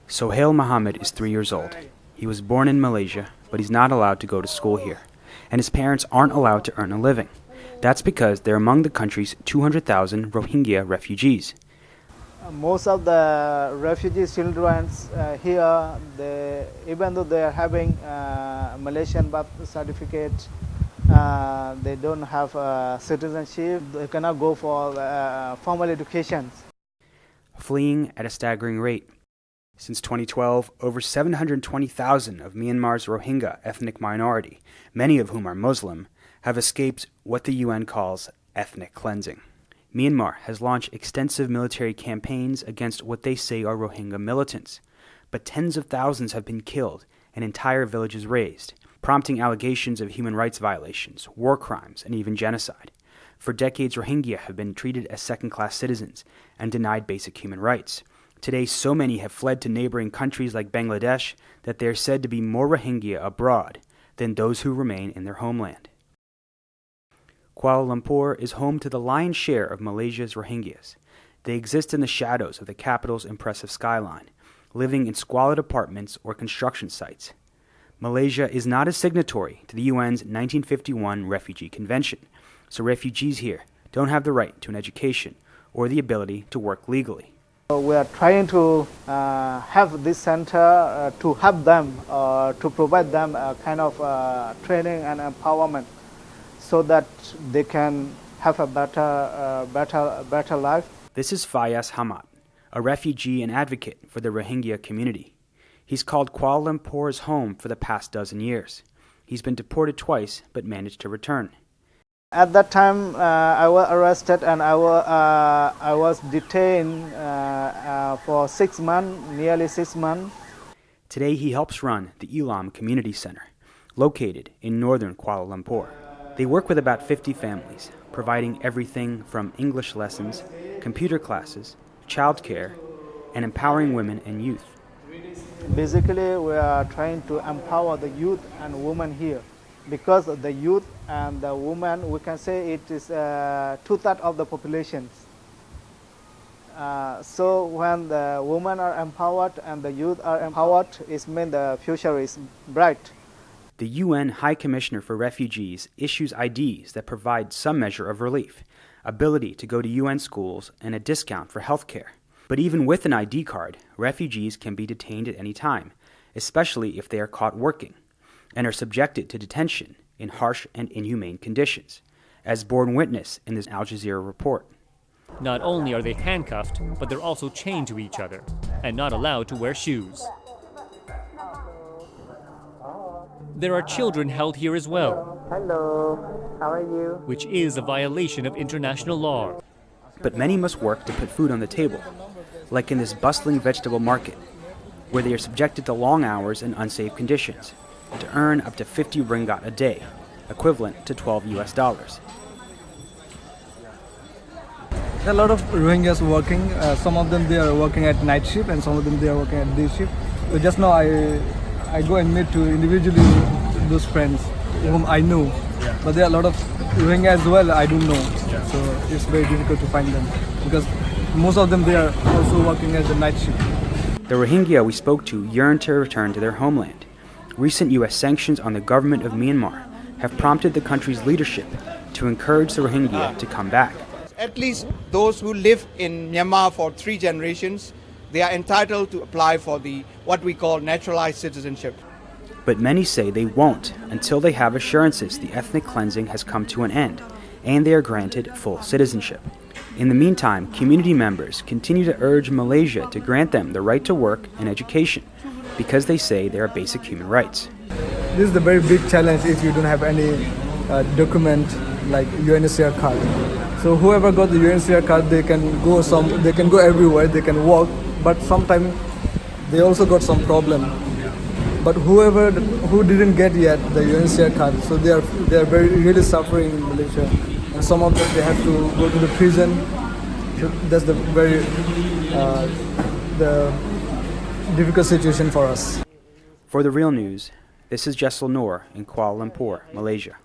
Sohail Mohammed is 3 years old. He was born in Malaysia, but he's not allowed to go to school here, and his parents aren't allowed to earn a living. That's because they're among the country's 200,000 Rohingya refugees. Most of the refugee children here, even though they are having Malaysian birth certificate, they don't have citizenship. They cannot go for formal education. Fleeing at a staggering rate. Since 2012, over 720,000 of Myanmar's Rohingya ethnic minority, many of whom are Muslim, have escaped what the UN calls ethnic cleansing. Myanmar has launched extensive military campaigns against what they say are Rohingya militants, but tens of thousands have been killed and entire villages razed, prompting allegations of human rights violations, war crimes, and even genocide. For decades, Rohingya have been treated as second-class citizens and denied basic human rights. Today, so many have fled to neighboring countries like Bangladesh that they are said to be more Rohingya abroad than those who remain in their homeland. Kuala Lumpur is home to the lion's share of Malaysia's Rohingyas. They exist in the shadows of the capital's impressive skyline, living in squalid apartments or construction sites. Malaysia is not a signatory to the UN's 1951 Refugee Convention, so refugees here don't have the right to an education or the ability to work legally. We are trying to have this center to help them, to provide them a kind of training and empowerment so that they can have a better life. This is Fayaz Hamad, a refugee and advocate for the Rohingya community. He's called Kuala Lumpur's home for the past dozen years. He's been deported twice but managed to return. At that time, I was arrested and I was detained for 6 months, nearly 6 months. Today, he helps run the Elam Community Center, located in northern Kuala Lumpur. They work with about 50 families, providing everything from English lessons, computer classes, childcare, and empowering women and youth. Basically, we are trying to empower the youth and women here. Because the youth and the women, we can say it is 2/3 of the population. So when the women are empowered and the youth are empowered, it means the future is bright. The UN High Commissioner for Refugees issues IDs that provide some measure of relief, ability to go to UN schools, and a discount for health care. But even with an ID card, refugees can be detained at any time, especially if they are caught working, and are subjected to detention in harsh and inhumane conditions, as borne witness in this Al Jazeera report. Not only are they handcuffed, but they're also chained to each other and not allowed to wear shoes. There are children held here as well. Hello, how are you? Which is a violation of international law. But many must work to put food on the table, like in this bustling vegetable market, where they are subjected to long hours and unsafe conditions, to earn up to 50 ringgit a day, equivalent to $12 US. There are a lot of Rohingyas working. Some of them they are working at night shift and some of them they are working at day shift. So just now I go and meet to individually those friends whom I know. Yeah. But there are a lot of Rohingya as well I don't know. Yeah. So it's very difficult to find them because most of them they are also working at the night shift. The Rohingya we spoke to yearn to return to their homeland. Recent U.S. sanctions on the government of Myanmar have prompted the country's leadership to encourage the Rohingya to come back. At least those who live in Myanmar for 3 generations, they are entitled to apply for what we call naturalized citizenship. But many say they won't until they have assurances the ethnic cleansing has come to an end and they are granted full citizenship. In the meantime, community members continue to urge Malaysia to grant them the right to work and education because they say they are basic human rights. This is a very big challenge if you don't have any document like UNHCR card. So whoever got the UNHCR card, they can go everywhere, they can walk, but sometimes they also got some problem. But who didn't get yet the UNHCR card, so they are really suffering in Malaysia, and some of them they have to go to the prison. So that's the very the difficult situation for us. For The Real News, this is Jessel Noor in Kuala Lumpur, Malaysia.